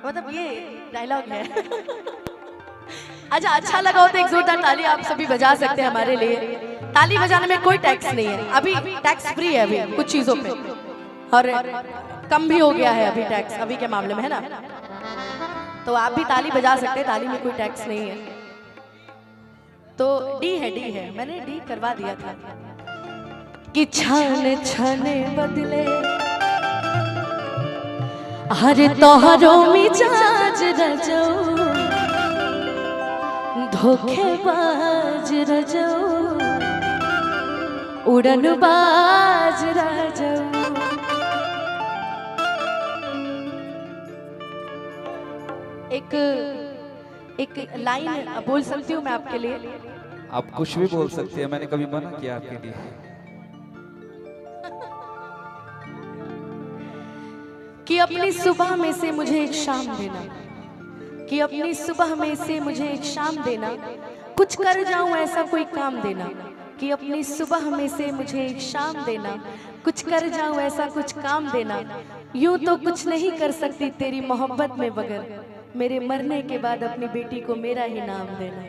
मतलब ये डायलॉग है। अच्छा लगा हो तो एक जोरदार ताली आप सभी बजा सकते हैं हमारे लिए। ताली बजाने में कोई टैक्स नहीं है, अभी टैक्स फ्री है अभी कुछ चीजों पे, और कम भी हो गया है अभी टैक्स अभी के मामले में, है ना। तो आप भी ताली बजा सकते हैं, ताली में कोई टैक्स नहीं है। तो डी है, मैंने डी करवा दिया था कि छाने छाने बदले हरे तोहरो मिजाज रजो, धोखेबाज रजो, उड़नबाज रजो। एक लाइन बोल सकती हूँ मैं आपके लिए? आप कुछ भी बोल सकते हैं, मैंने कभी मना किया आपके लिए? कि अपनी सुबह में से मुझे एक शाम देना, कि अपनी सुबह में से मुझे एक शाम देना, कुछ कर जाऊं ऐसा कोई काम देना। कि अपनी सुबह में से मुझे एक शाम देना, कुछ कर जाऊं ऐसा कुछ काम देना। यूं तो कुछ नहीं कर सकती तेरी मोहब्बत में, बगैर मेरे मरने के बाद अपनी बेटी को मेरा ही नाम देना।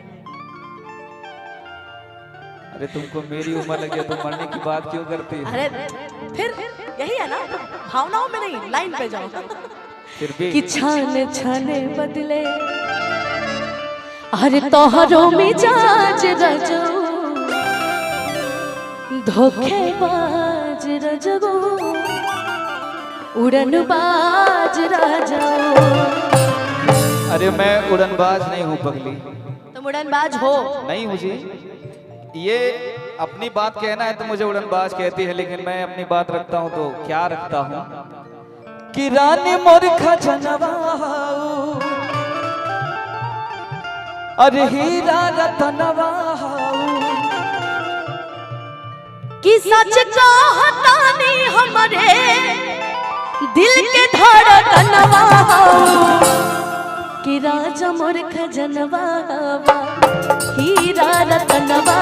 अरे तुमको मेरी उम्र लगी है, तुम मरने की बात क्यों करती है? अरे फिर यही है ना, भावनाओं में नहीं, लाइन पे जाओ। फिर भी कि छाने छाने बदले अरे तोहरो मिजाज रजो, धोखेबाज रजो, उड़नबाज रजो। अरे मैं उड़नबाज नहीं हूँ पगली। तुम उड़नबाज हो? नहीं, मुझे ये अपनी बात कहना है तो मुझे उड़नबाज कहती है, लेकिन मैं अपनी बात रखता हूँ तो क्या रखता हूँ कि रानी मोर खजनवा अरे हीरा रतनवा, कि सच कहतानी हमरे दिल के धड़कनवा, कि राजा मोर खजनवा हीरा रतनवा,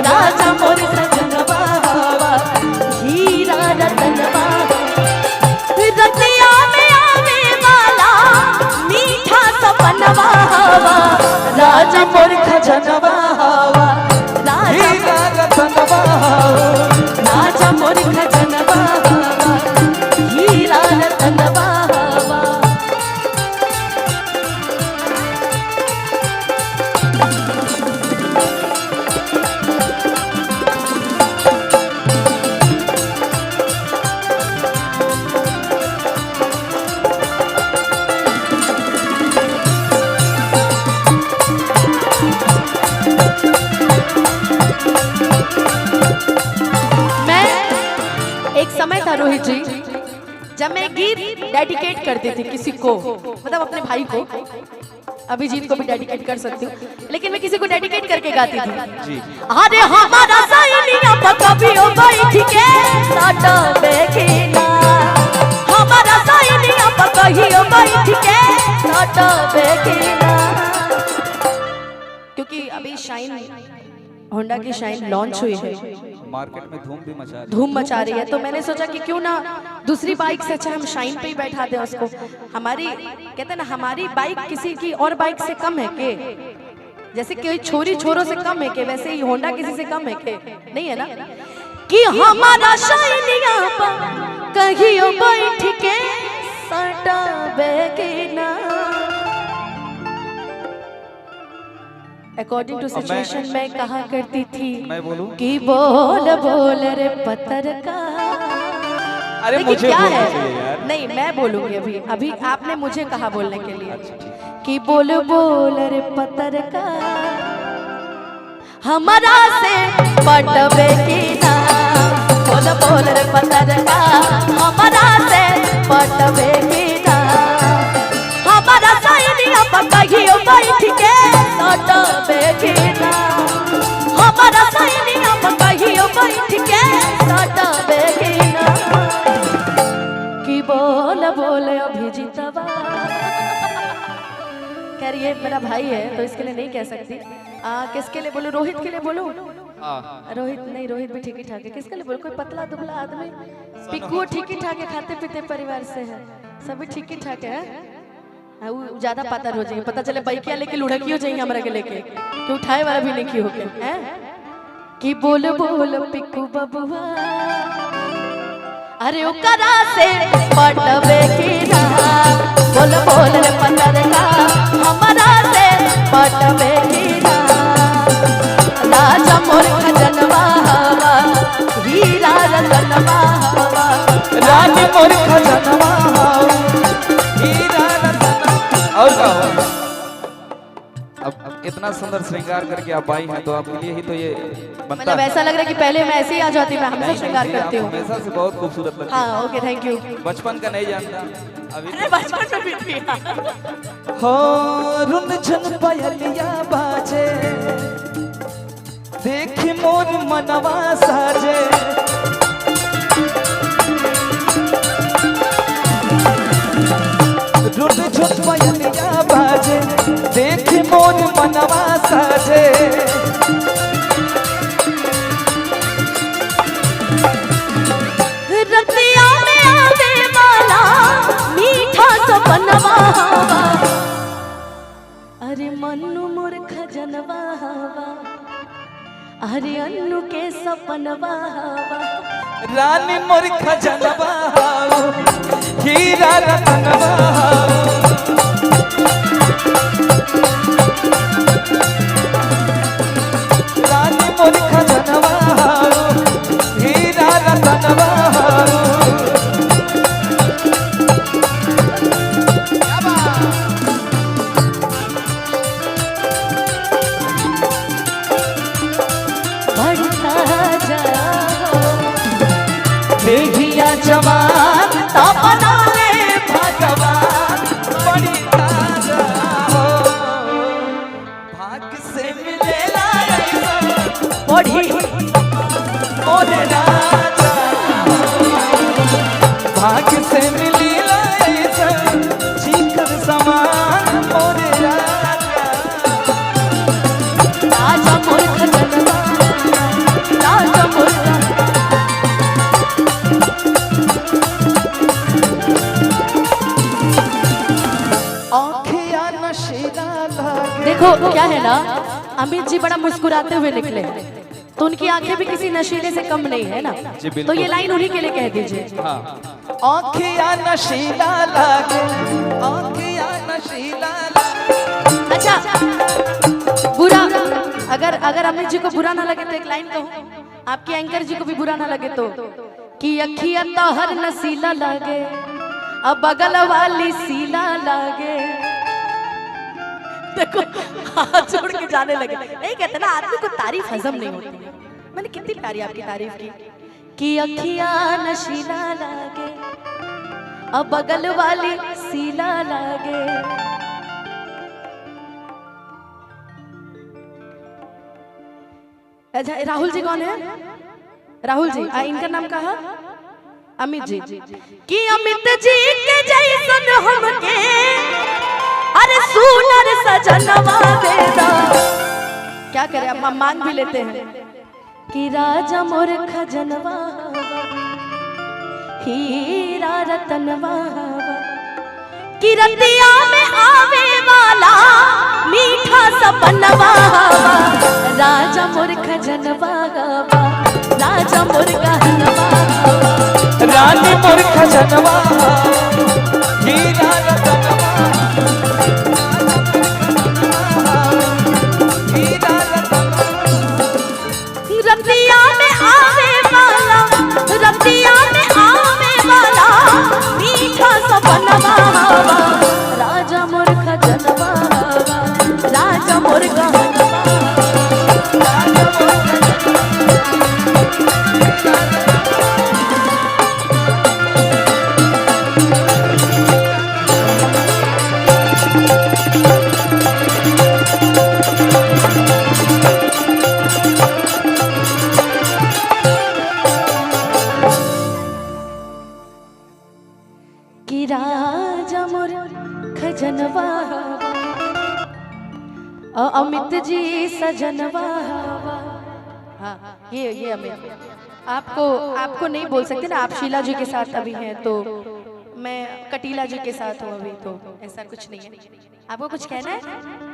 राजा मोर खजनवा हीरा रतनवा। रतिया में आवे वाला मीठा सपनवा, राजा मोर खजनवा हीरा रतनवा, राजा मोर खजनवा हीरा रतनवा। समय था रोहित जी जब मैं गीत डेडिकेट करती थी किसी को, मतलब अपने भाई को, अभिजीत को भी डेडिकेट कर सकती हूँ, लेकिन मैं किसी को डेडिकेट करके गाती थी। अरे हमारा सहेलियां कभियो बैठ के सटबे ना, हमारा सहेलियां कभियो बैठ के सटबे ना। क्योंकि अभी शाइन, होंडा की शाइन लॉन्च हुई है, मार्केट में धूम मचा रही है, तो मैंने सोचा कि क्यों ना दूसरी बाइक से अच्छा हम शाइन पे ही बैठा दें उसको। हमारी कहते हैं ना, हमारी बाइक किसी की और बाइक से कम है के? जैसे कोई छोरी छोरों से कम है के, वैसे ही होंडा किसी से कम है के? नहीं है ना। कि हमारा शाइनिया पर कहियो बैठ के सटबे के ना। अकॉर्डिंग टू सिचुएशन मैं कहा करती थी, मैं बोलूं कि बोल बोल रे पत्थर का। अरे मुझे क्या है यार। नहीं, मैं बोलूंगी अभी आपने मुझे कहा बोलने के लिए कि बोल बोल रे पत्थर का, हमारा से पटबे की ना। बोल बोल रे पत्थर का, हमारा से पटबे की ना। हमारा सहेलियां कहियो बैठ के सटबे की ना, हमारा सहेलियां कहियो बैठ के सटबे की ना। कि बोल बोल अभिजीतवा। खैर ये मेरा भाई है तो इसके लिए नहीं कह सकती। किसके लिए बोलूं? रोहित के लिए बोलूं? रोहित नहीं, रोहित भी ठीक ही ठाक है। किसके लिए बोलूं? कोई पतला दुबला आदमी? पिक्कू ठीक ही ठाक है, खाते पीते परिवार से है, सभी ठीक ही ठाक है। हाँ, वो ज्यादा पातर हो जाएंगे, पता चले बैकिया लेके लुढ़की हो जाएंगे हमरा के लेके, कि उठाए वाला भी नहीं हो गए हैं कि बोल बोल पिकू बबुआ अरे ओकरा से पटवे की ना बोल बोल रे पतर का हमरा से पटवे की ना राजा मोर खजनवा हवा हीरा रतनवा हवा रानी मोर खजनवा हीरा रतनवा। और क्या हुआ? अब इतना सुंदर श्रृंगार करके आप आई हैं तो आपके लिए ही तो ये बनता मतलब ऐसा लग रहा है कि पहले मैं ऐसे ही आ जाती, मैं हमेशा श्रृंगार करती हूँ। हमेशा से बहुत खूबसूरत लगती है। हाँ ओके थैंक यू। बचपन का नहीं जानता अभी अरे बचपन में भी थी। हो रुन झन पायलिया बाजे देखी मोर मनवा साजे रुन झन पायलिया बाजे देखी मोर मनवा साजे रतिया में आवे वाला मीठा सपनवा हवा अरे मन्नू मोर खजनवा हवा अरे अन्नू के सपनवा हवा रानी मोर खजनवा हीरा रतनवा रानी मोर खजनवा हीरा रतनवा देहिया जवान तपना ले भगवान बड़ी ताजा हो भाग्य से मिलेला बड़ी मोरे राजा भाग्य से मिलेला जीकर समान मोरे राजा राजा मोर खजनवा राजा मोर देखो क्या है ना अमित जी बड़ा मुस्कुराते हुए निकले तो उनकी आंखें भी किसी नशीले से कम नहीं है ना, तो ये लाइन उन्हीं के लिए कह दीजिए। हाँ आँखिया नशीला लागे आँखिया नशीला लागे। अच्छा बुरा अगर अगर अमित जी को बुरा ना लगे तो एक लाइन कहूँ, आपकी एंकर जी को भी बुरा ना लगे तो कि अखिया तोहर नशीला लागे अब बगल वाली सीला लागे। देखो हाथ जोड़ के जाने लगे, नहीं कहते ना आदमी को तारीफ हजम नहीं होती। मैंने कितनी प्यारी आपकी तारीफ की कि अखिया नशीला लागे अब बगल वाली सीला लागे। अच्छा राहुल जी कौन है? राहुल जी इनका नाम कहा? अमित जी कि अमित जी के जैसन हमके अरे सुनर सजनवा देदा। क्या करे अब मांग भी लेते हैं कि राजा मोर खजनवा हीरा रतनवा कि रतिया में आवे वाला मीठा सपनवा राजा मोर खजनवा राजा मोर गहनवा रानी मोर खजनवा हीरा रतनवा रतिया में आवे वाला रतिया में आवे वाला मीठा सपनवा राजा मोर खजनवा राजा मोर गहनवा कि राजा मोर खजनवा अमित जी सजनवा। हाँ ये अमित आपको नहीं बोल सकते ना, आप शीला जी के साथ अभी हैं तो मैं कटीला जी के साथ हूँ अभी, तो ऐसा कुछ नहीं है। आपको कुछ कहना है?